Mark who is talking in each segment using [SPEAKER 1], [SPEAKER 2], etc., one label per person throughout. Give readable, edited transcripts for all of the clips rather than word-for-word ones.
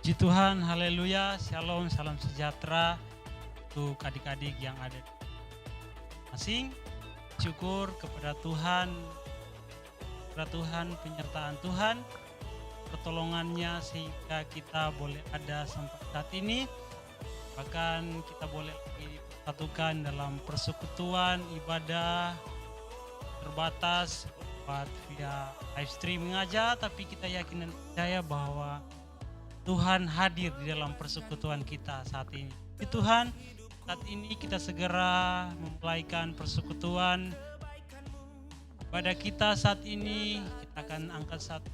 [SPEAKER 1] Puji Tuhan, haleluya, shalom, salam sejahtera untuk adik-adik yang ada di masing. Syukur kepada Tuhan, penyertaan Tuhan, pertolongannya sehingga kita boleh ada sampai saat ini. Bahkan kita boleh lagi bersatukan dalam persekutuan ibadah terbatas buat via live streaming aja, tapi kita yakin dan percaya bahwa Tuhan hadir di dalam persekutuan kita saat ini. Tuhan, saat ini kita segera memulaikan persekutuan pada kita saat ini. Kita akan angkat satu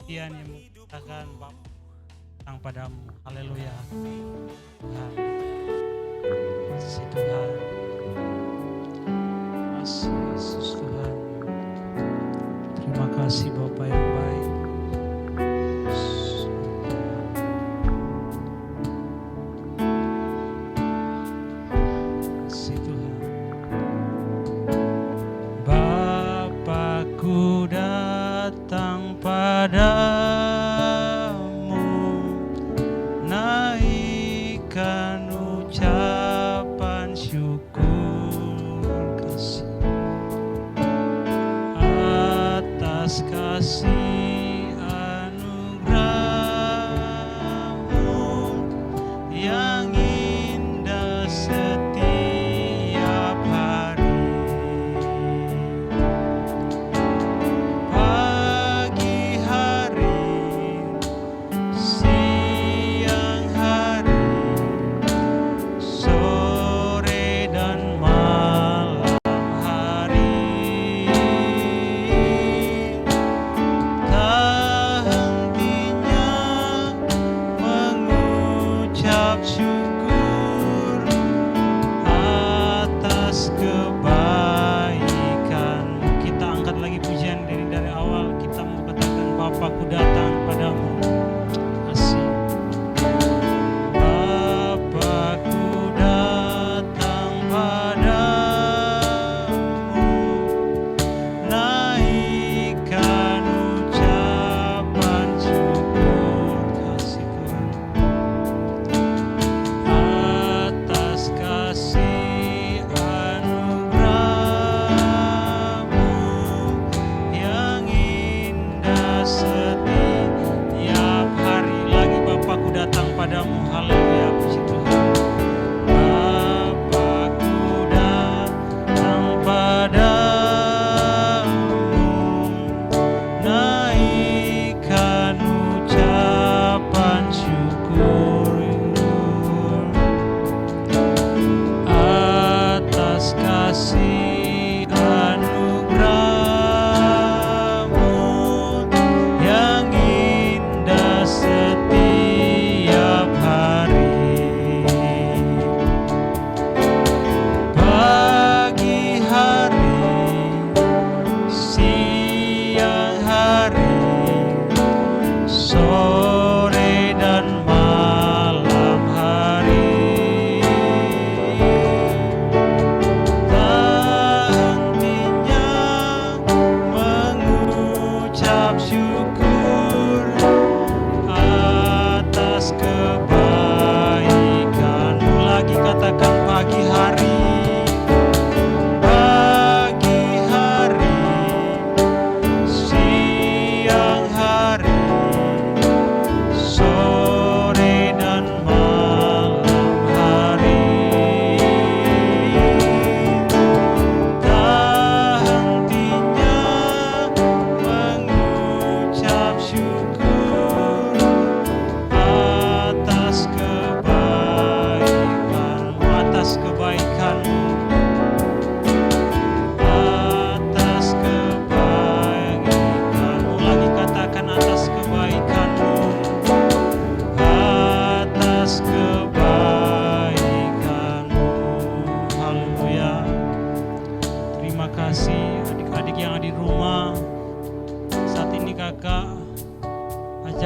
[SPEAKER 1] pujian yang mengatakan Bapa datang padamu. Haleluya. Tuhan, kasih Tuhan, kasih Yesus Tuhan. Terima kasih Bapa yang baik.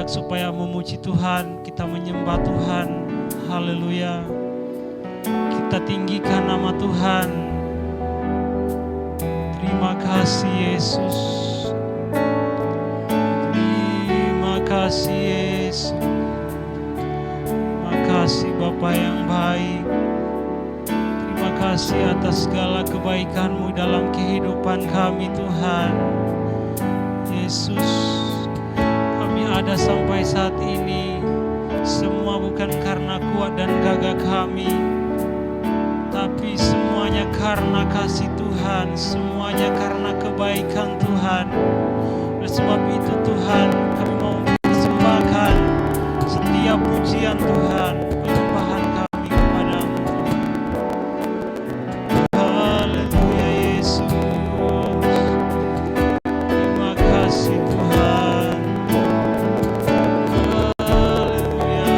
[SPEAKER 1] Supaya memuji Tuhan, kita menyembah Tuhan, haleluya. Kita tinggikan nama Tuhan. Terima kasih Yesus, terima kasih Yesus. kasih Bapa yang baik. Terima kasih atas segala kebaikan-Mu dalam kehidupan kami Tuhan. Yesus, kami ada sampai saat ini semua bukan karena kuat dan gagah kami, tapi semuanya karena kasih Tuhan, semuanya karena kebaikan Tuhan. Oleh sebab itu Tuhan, kami mau mempersembahkan setiap pujian Tuhan, penyembahan kami kepadamu. Haleluya Yesus, terima kasih Tuhan. Haleluya,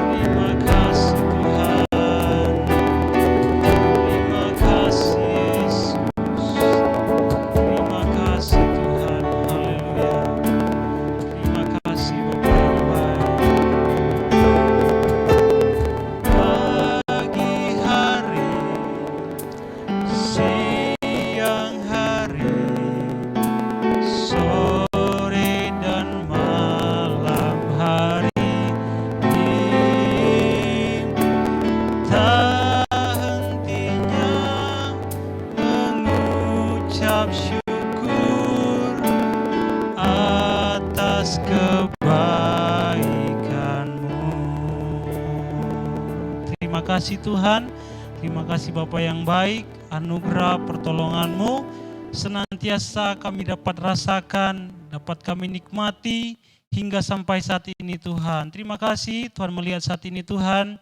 [SPEAKER 1] terima kasih Tuhan. Terima kasih Yesus, terima kasih Tuhan. Haleluya, terima kasih Bapa yang baik. Pagi hari, siang hari, sore dan malam hari, tak hentinya mengucap syukur atas kebaikan-Mu. Terima kasih Tuhan, terima kasih Bapa yang baik, anugerah pertolongan-Mu senantiasa kami dapat rasakan, dapat kami nikmati hingga sampai saat ini Tuhan. Terima kasih Tuhan melihat saat ini Tuhan,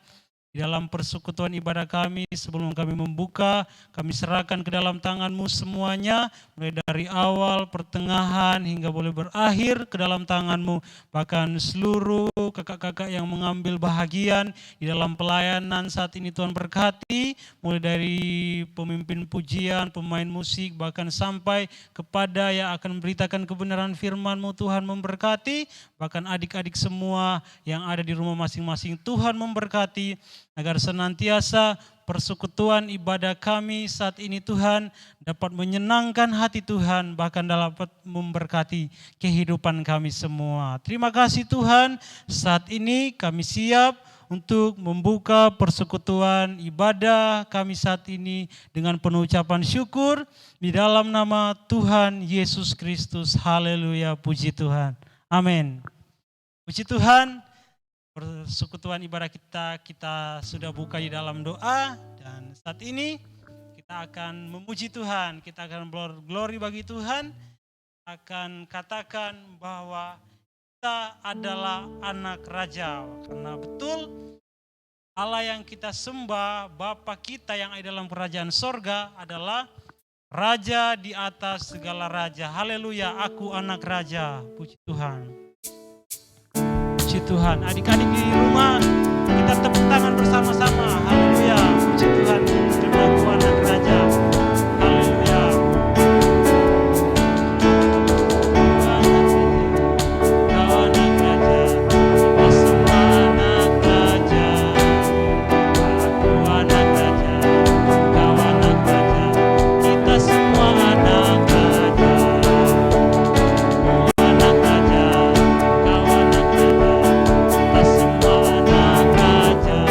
[SPEAKER 1] di dalam persekutuan ibadah kami, sebelum kami membuka, kami serahkan ke dalam tangan-Mu semuanya, mulai dari awal, pertengahan, hingga boleh berakhir ke dalam tangan-Mu. Bahkan seluruh kakak-kakak yang mengambil bahagian di dalam pelayanan saat ini Tuhan berkati, mulai dari pemimpin pujian, pemain musik, bahkan sampai kepada yang akan memberitakan kebenaran firman-Mu Tuhan memberkati, bahkan adik-adik semua yang ada di rumah masing-masing Tuhan memberkati, agar senantiasa persekutuan ibadah kami saat ini Tuhan dapat menyenangkan hati Tuhan, bahkan dapat memberkati kehidupan kami semua. Terima kasih Tuhan, saat ini kami siap untuk membuka persekutuan ibadah kami saat ini dengan penuh ucapan syukur di dalam nama Tuhan Yesus Kristus. Haleluya, puji Tuhan. Amin. Puji Tuhan. Persekutuan ibadah kita sudah buka di dalam doa, dan saat ini kita akan memuji Tuhan, kita akan glory bagi Tuhan, akan katakan bahwa kita adalah anak raja, karena betul Allah yang kita sembah, Bapa kita yang ada dalam kerajaan sorga adalah Raja di atas segala raja. Haleluya, aku anak raja, puji Tuhan. Puji Tuhan, adik-adik di rumah kita tepuk tangan bersama-sama. Haleluya, puji Tuhan, terima aku anak raja. Haleluya. Kau anak raja, kita semua anak raja. Aku anak raja, kau anak raja, kita semua anak raja. Anak raja, kau anak raja, kita semua anak raja.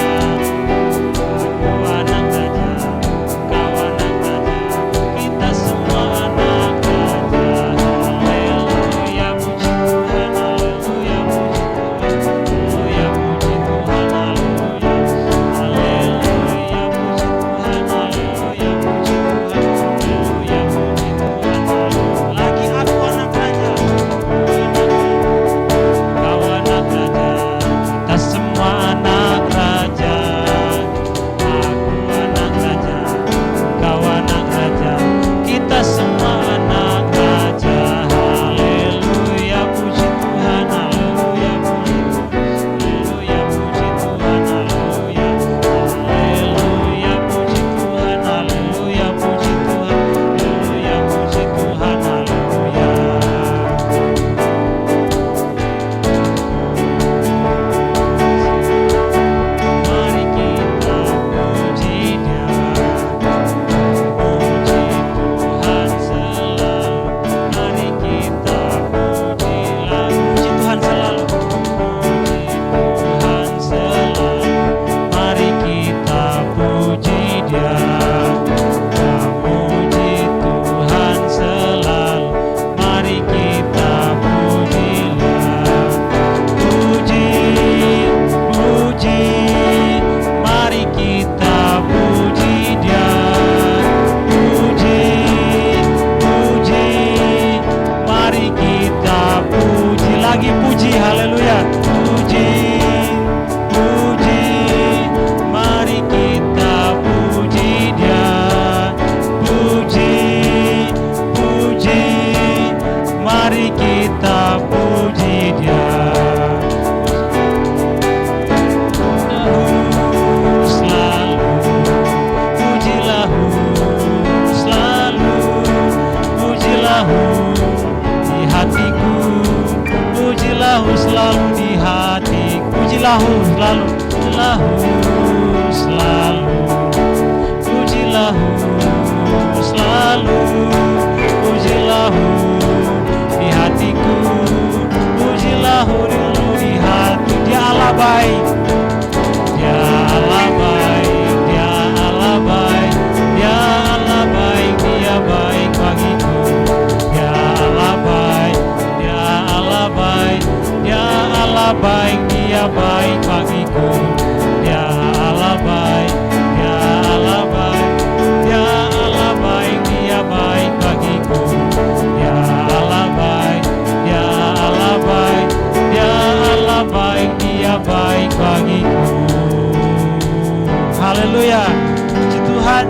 [SPEAKER 1] Haleluya. Puji Tuhan,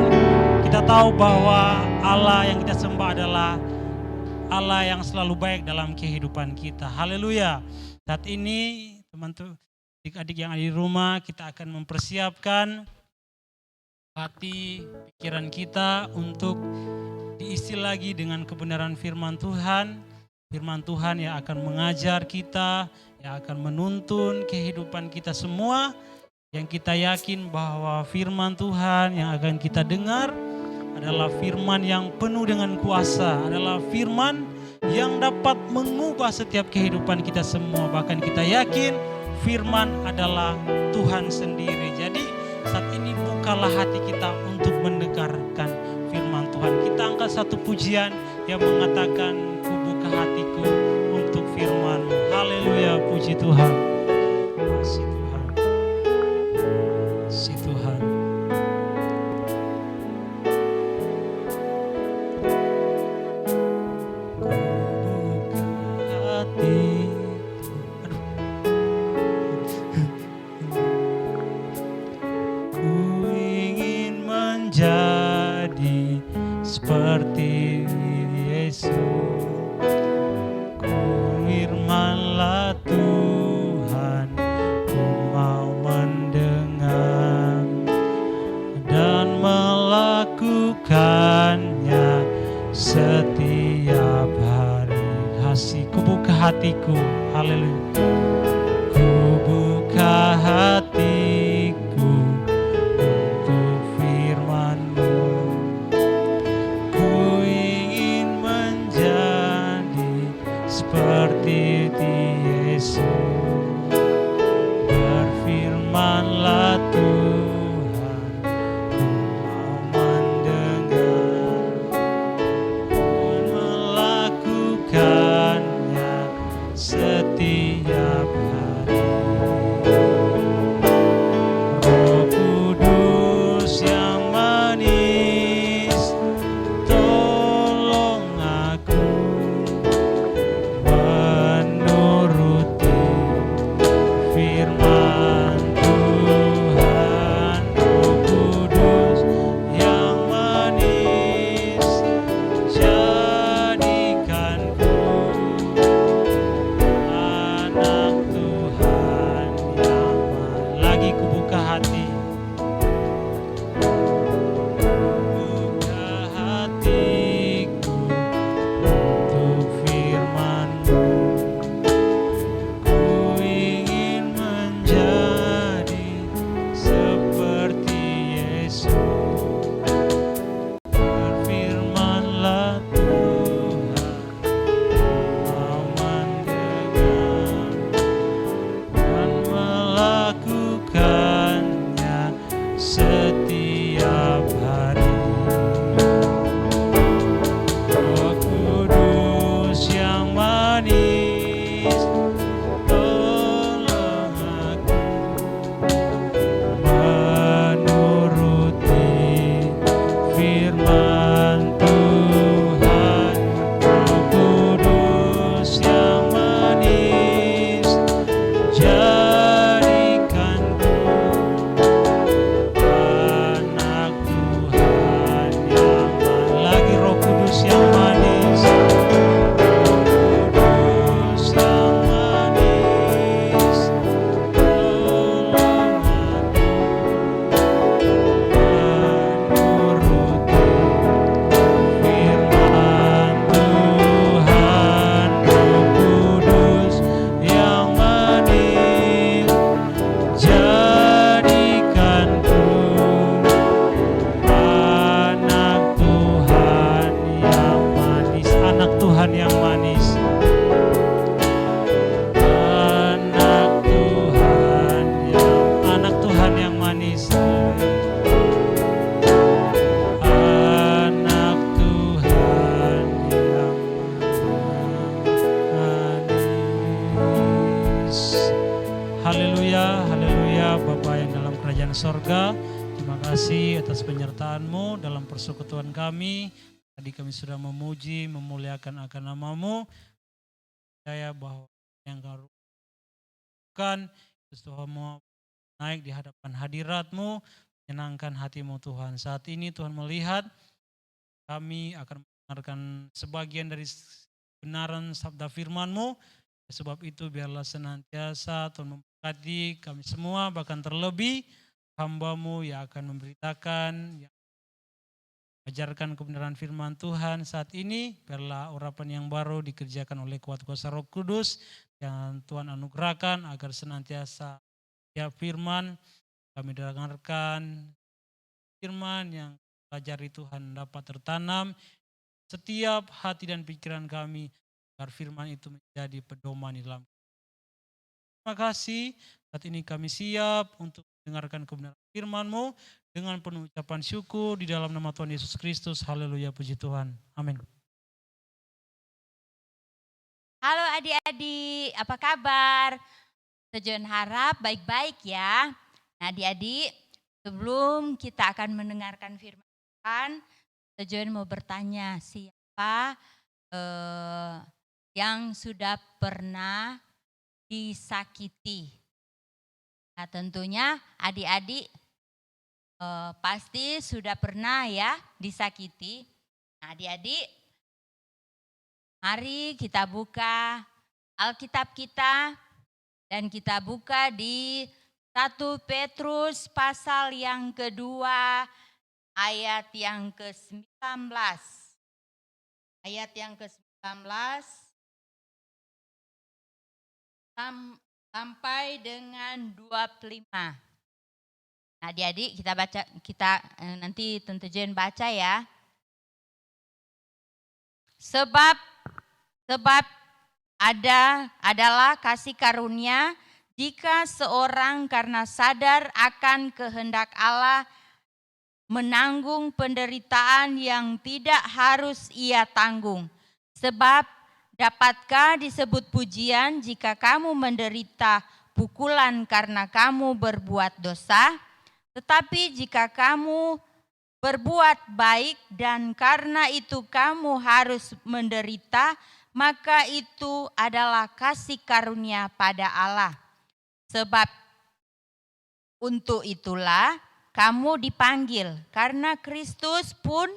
[SPEAKER 1] kita tahu bahwa Allah yang kita sembah adalah Allah yang selalu baik dalam kehidupan kita. Haleluya. Saat ini teman-teman, adik-adik yang ada di rumah, kita akan mempersiapkan hati, pikiran kita untuk diisi lagi dengan kebenaran firman Tuhan. Firman Tuhan yang akan mengajar kita, yang akan menuntun kehidupan kita semua. Yang kita yakin bahwa firman Tuhan yang akan kita dengar adalah firman yang penuh dengan kuasa, adalah firman yang dapat mengubah setiap kehidupan kita semua. Bahkan kita yakin firman adalah Tuhan sendiri. Jadi saat ini bukalah hati kita untuk mendengarkan firman Tuhan. Kita angkat satu pujian yang mengatakan, ku buka hatiku untuk firman-Mu. Haleluya, puji Tuhan. Kasih Tuhan. Kasih Tuhan. Jadi seperti Yesus, ku firman-Lah Tuhan, ku mau mendengar dan melakukannya setiap hari. Kasih, ku buka hatiku, haleluya. Ku buka hatiku untuk firman-Mu. Ku ingin menjadi seperti Yesus. Berfirman-Lah Tuhan, ku mau mendengar dan melakukannya setiap hari. Roh Kudus yang manis, tolong aku menuruti firman Tuhan. Roh Kudus yang manis, jadikanku anak Tuhan yang lagi ku buka hati. Buka hatiku untuk firman-Mu. Ku ingin menjadi seperti Yesus. Berfirman-Lah Tuhan, mau mendengar dan melakukannya setiap hari. Roh Kudus yang manis, tolong aku menuruti firman Tuhan. Roh Kudus yang manis, jadikanku anak Tuhan yang lagi. Roh Kudus yang manis, Kudus yang manis, tolong aku menuruti firman Tuhan. Roh Kudus yang manis, jadikanku anak Tuhan yang manis. Anak Tuhan yang manis. Anak Tuhan yang manis. Anak Tuhan yang manis. Haleluya, haleluya. Bapa yang dalam kerajaan sorga, terima kasih atas penyertaan-Mu dalam persekutuan kami. Tadi kami sudah memuji, memuliakan akan nama-Mu. Percaya bahwa yang Kau lakukan, Tuhan mau naik di hadapan hadirat-Mu, menyenangkan hati-Mu Tuhan. Saat ini Tuhan melihat kami akan mendengarkan sebagian dari kebenaran sabda firman-Mu. Sebab itu biarlah senantiasa Tuhan memberkati kami semua, bahkan terlebih hamba-Mu yang akan memberitakan, yang ajarkan kebenaran firman Tuhan saat ini. Biarlah urapan yang baru dikerjakan oleh kuat kuasa Roh Kudus yang Tuhan anugerahkan agar senantiasa tiap firman kami dengarkan, firman yang pelajari Tuhan dapat tertanam setiap hati dan pikiran kami, agar firman itu menjadi pedoman di dalam. Terima kasih, saat ini kami siap untuk mendengarkan kebenaran firman-Mu dengan penuh ucapan syukur di dalam nama Tuhan Yesus Kristus. Haleluya, puji Tuhan. Amin.
[SPEAKER 2] Halo adik-adik, apa kabar? Tujuan harap baik-baik ya. Nah adik-adik, sebelum kita akan mendengarkan firman Tuhan, Tujuan mau bertanya, siapa yang sudah pernah disakiti? Nah tentunya adik-adik pasti sudah pernah ya disakiti. Nah adik-adik, mari kita buka Alkitab kita dan kita buka di 1 Petrus pasal yang kedua ayat yang ke-19. Ayat yang ke-19 sampai dengan 25. Nah, adik-adik kita baca, nanti Tante Jen baca ya. Sebab adalah kasih karunia jika seorang karena sadar akan kehendak Allah menanggung penderitaan yang tidak harus ia tanggung. Sebab dapatkah disebut pujian jika kamu menderita pukulan karena kamu berbuat dosa? Tetapi jika kamu berbuat baik dan karena itu kamu harus menderita, maka itu adalah kasih karunia pada Allah. Sebab untuk itulah kamu dipanggil, karena Kristus pun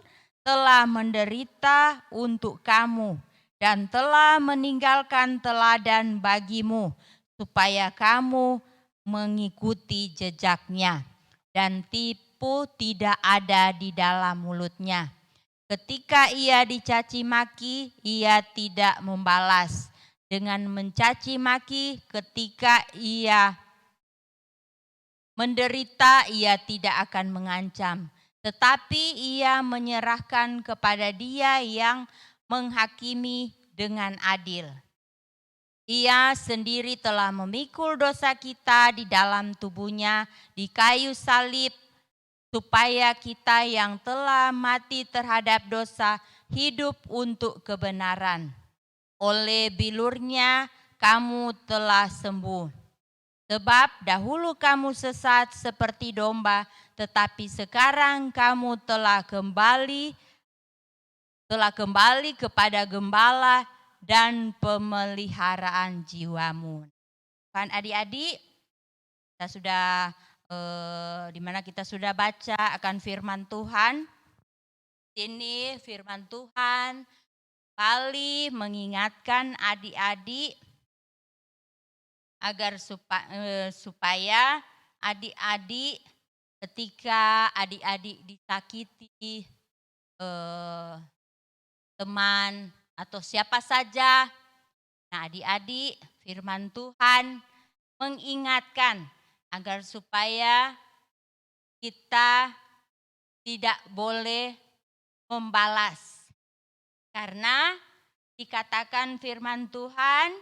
[SPEAKER 2] telah menderita untuk kamu dan telah meninggalkan teladan bagimu, supaya kamu mengikuti jejaknya dan tipu tidak ada di dalam mulutnya. Ketika ia dicaci maki, ia tidak membalas dengan mencaci maki. Ketika ia menderita, ia tidak akan mengancam, tetapi ia menyerahkan kepada Dia yang menghakimi dengan adil. Ia sendiri telah memikul dosa kita di dalam tubuhnya di kayu salib, supaya kita yang telah mati terhadap dosa hidup untuk kebenaran. Oleh bilurnya kamu telah sembuh. Sebab dahulu kamu sesat seperti domba, tetapi sekarang kamu telah kembali kepada gembala dan pemeliharaan jiwamu. Kan adik-adik, kita sudah di mana kita sudah baca akan firman Tuhan. Ini firman Tuhan kembali mengingatkan adik-adik agar supaya adik-adik ketika adik-adik disakiti teman atau siapa saja, nah adik-adik firman Tuhan mengingatkan agar supaya kita tidak boleh membalas. Karena dikatakan firman Tuhan,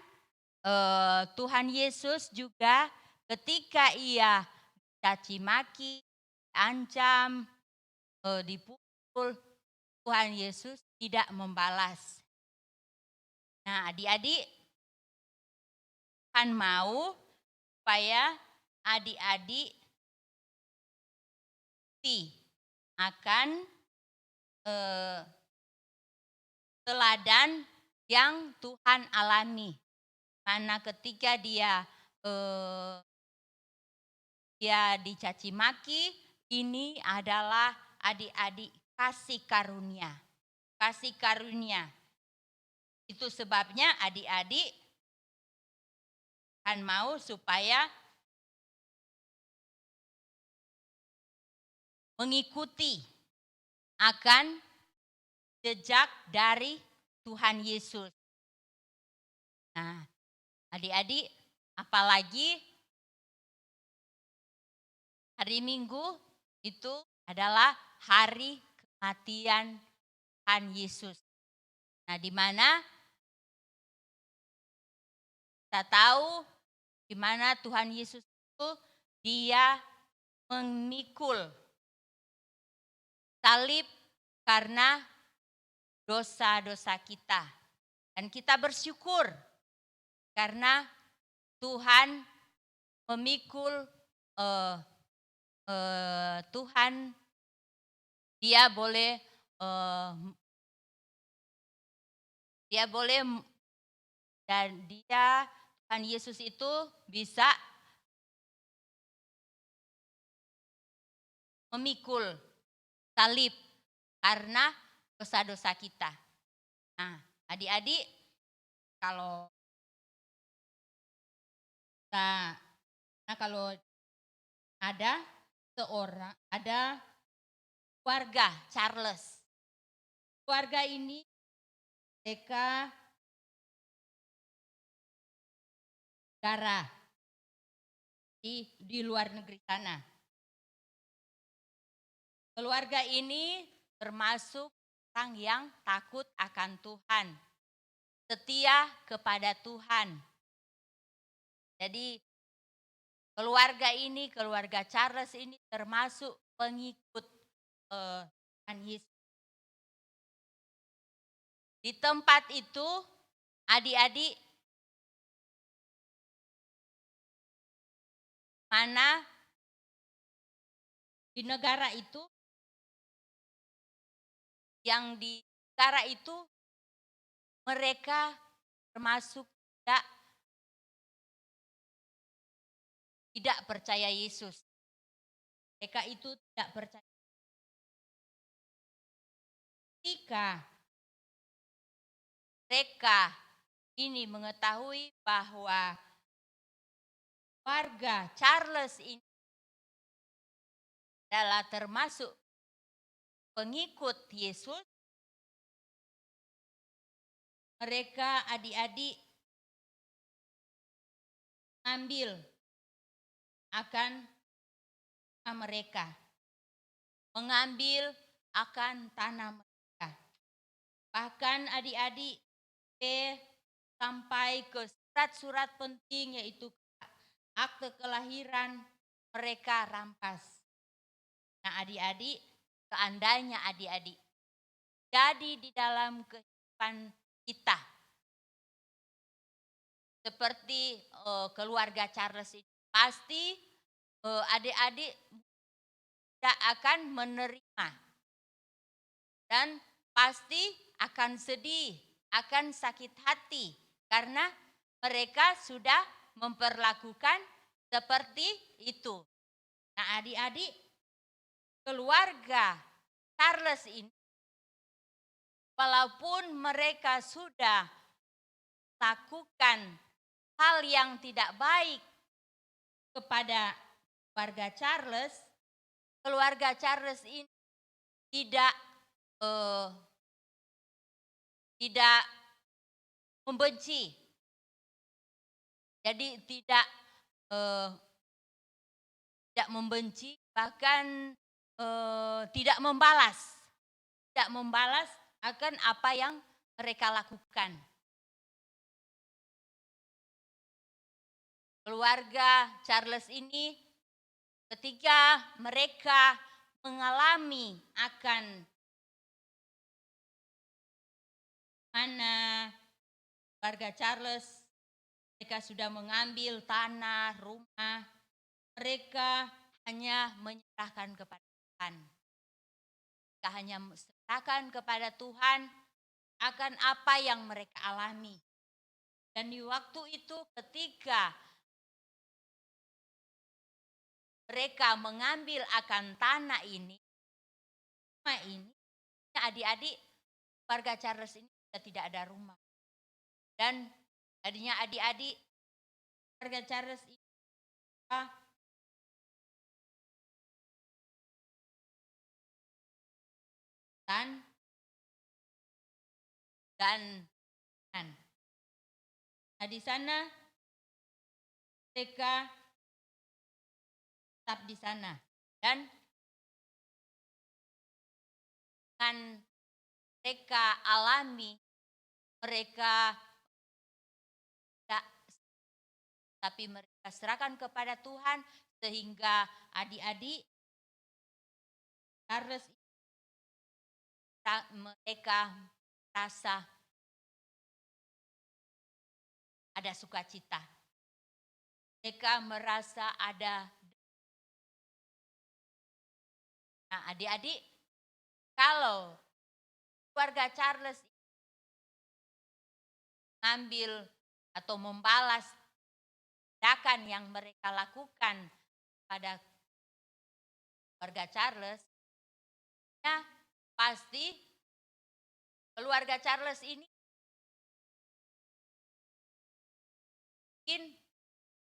[SPEAKER 2] Tuhan Yesus juga ketika ia caci maki, ancam, dipukul, Tuhan Yesus tidak membalas. Nah adik-adik, Tuhan mau supaya adik-adik akan teladan yang Tuhan alami. Karena ketika dia dicaci maki, ini adalah adik-adik kasih karunia. Kasih karunia. Itu sebabnya adik-adik kan mau supaya mengikuti akan jejak dari Tuhan Yesus. Nah, adik-adik, apalagi hari Minggu itu adalah hari kematian Tuhan Yesus. Nah, di mana kita tahu di mana Tuhan Yesus itu dia memikul salib karena dosa-dosa kita. Dan kita bersyukur karena Tuhan memikul Tuhan, dia boleh dan Tuhan Yesus itu bisa memikul salib karena dosa-dosa kita. Nah, adik-adik, kalau ada keluarga Charles. Keluarga ini mereka darah di luar negeri sana. Keluarga ini termasuk orang yang takut akan Tuhan, setia kepada Tuhan. Jadi keluarga Charles ini termasuk pengikut Tuhan Yesus. Di tempat itu adik-adik mana di negara itu mereka termasuk tidak percaya Yesus. Mereka itu tidak percaya. Ketika mereka ini mengetahui bahwa warga Charles ini adalah termasuk pengikut Yesus, mereka adik-adik ambil akan mereka, mengambil akan tanah mereka. Bahkan adik-adik sampai ke surat-surat penting yaitu akte kelahiran mereka rampas. Nah, adik-adik, seandainya adik-adik jadi di dalam kehidupan kita seperti keluarga Charles ini, pasti adik-adik tidak akan menerima dan pasti akan sedih, akan sakit hati karena mereka sudah memperlakukan seperti itu. Nah, adik-adik, keluarga Charles ini walaupun mereka sudah lakukan hal yang tidak baik kepada keluarga Charles ini tidak membenci. Jadi tidak membenci, bahkan tidak membalas akan apa yang mereka lakukan. Keluarga Charles ini ketika mereka mengalami akan mana keluarga Charles, mereka sudah mengambil tanah, rumah, mereka hanya menyerahkan kepada Tuhan. Mereka hanya menyerahkan kepada Tuhan akan apa yang mereka alami. Dan di waktu itu ketika mereka mengambil akan tanah ini, rumah ini, adik-adik warga Charles ini sudah tidak ada rumah. Dan tadinya adik-adik warga Charles ini dan nah di sana mereka tetap di sana dan dengan mereka alami, mereka tidak, tapi mereka serahkan kepada Tuhan sehingga adik-adik Charles mereka rasa ada sukacita. Mereka merasa ada. Nah, adik-adik, kalau keluarga Charles mengambil atau membalas tindakan yang mereka lakukan pada keluarga Charles, ya pasti keluarga Charles ini mungkin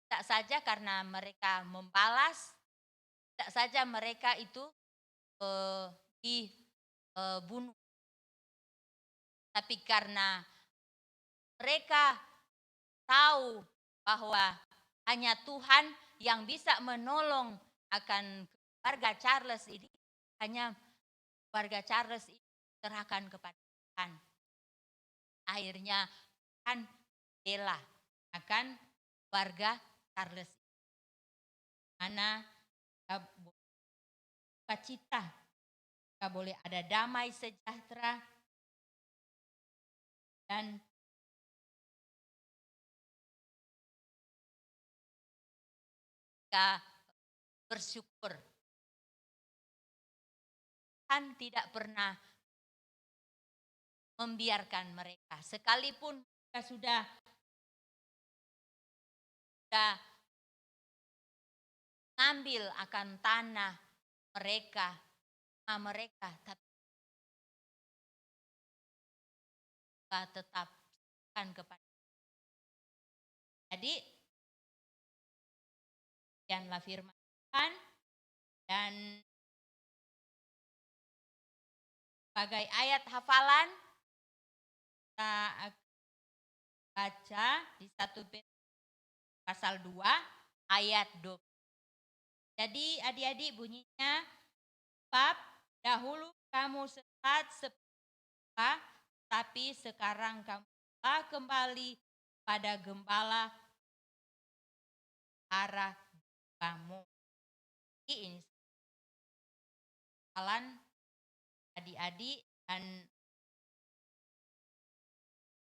[SPEAKER 2] tidak saja karena mereka membalas, tidak saja mereka itu dibunuh, tapi karena mereka tahu bahwa hanya Tuhan yang bisa menolong akan keluarga Charles ini, hanya keluarga Charles ini serahkan kepada Tuhan. Akhirnya Tuhan bela akan keluarga Charles, mana sukacita, kita boleh ada damai sejahtera dan kita bersyukur. Tuhan tidak pernah membiarkan mereka, sekalipun mereka sudah ngambil akan tanah mereka, tapi tetap kepada. Jadi demikianlah firman Tuhan, dan sebagai ayat hafalan kita baca di 1 Petrus pasal 2 ayat 20. Jadi adik-adik bunyinya, sebab dahulu kamu sesat seperti, tapi sekarang kamu telah kembali pada gembala arah kamu. Ini hafalan adik-adik, dan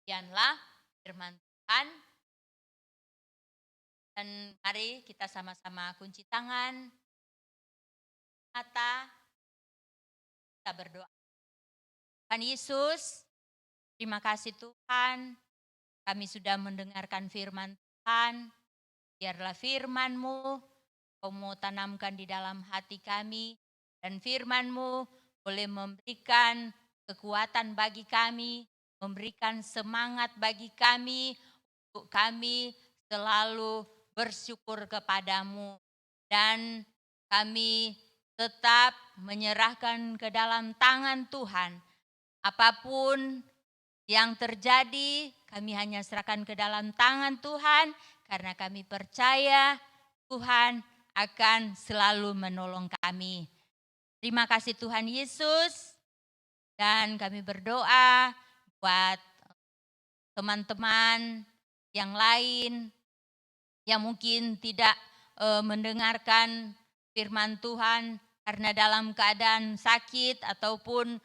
[SPEAKER 2] demikianlah firman Tuhan. Dan mari kita sama-sama kunci tangan, mata, kita berdoa. Tuhan Yesus, terima kasih Tuhan, kami sudah mendengarkan firman Tuhan. Biarlah firman-Mu Kau mau tanamkan di dalam hati kami, dan firman-Mu boleh memberikan kekuatan bagi kami, memberikan semangat bagi kami, untuk kami selalu bersyukur kepadamu, dan kami tetap menyerahkan ke dalam tangan Tuhan. Apapun yang terjadi, kami hanya serahkan ke dalam tangan Tuhan, karena kami percaya Tuhan akan selalu menolong kami. Terima kasih Tuhan Yesus, dan kami berdoa buat teman-teman yang lain yang mungkin tidak mendengarkan firman Tuhan karena dalam keadaan sakit ataupun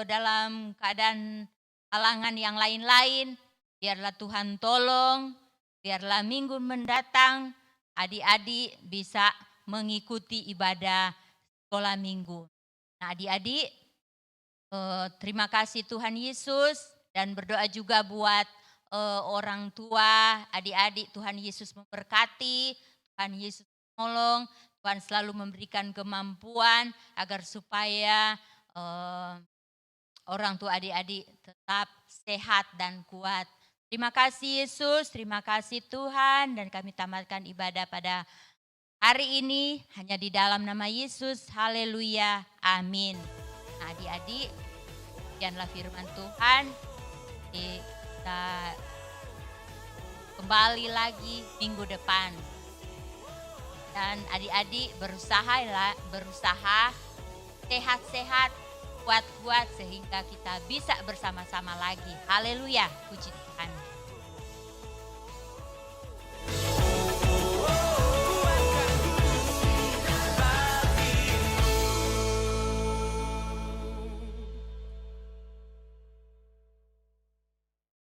[SPEAKER 2] dalam keadaan halangan yang lain-lain. Biarlah Tuhan tolong, biarlah minggu mendatang adik-adik bisa mengikuti ibadah sekolah minggu. Nah adik-adik, terima kasih Tuhan Yesus, dan berdoa juga buat orang tua, adik-adik, Tuhan Yesus memberkati, Tuhan Yesus menolong, Tuhan selalu memberikan kemampuan agar supaya orang tua adik-adik tetap sehat dan kuat. Terima kasih Yesus, terima kasih Tuhan, dan kami tamatkan ibadah pada hari ini hanya di dalam nama Yesus. Haleluya, amin. Nah, adik-adik, sekianlah firman Tuhan. Kita kembali lagi minggu depan. Dan adik-adik berusaha sehat-sehat, kuat-kuat sehingga kita bisa bersama-sama lagi. Haleluya, puji Tuhan.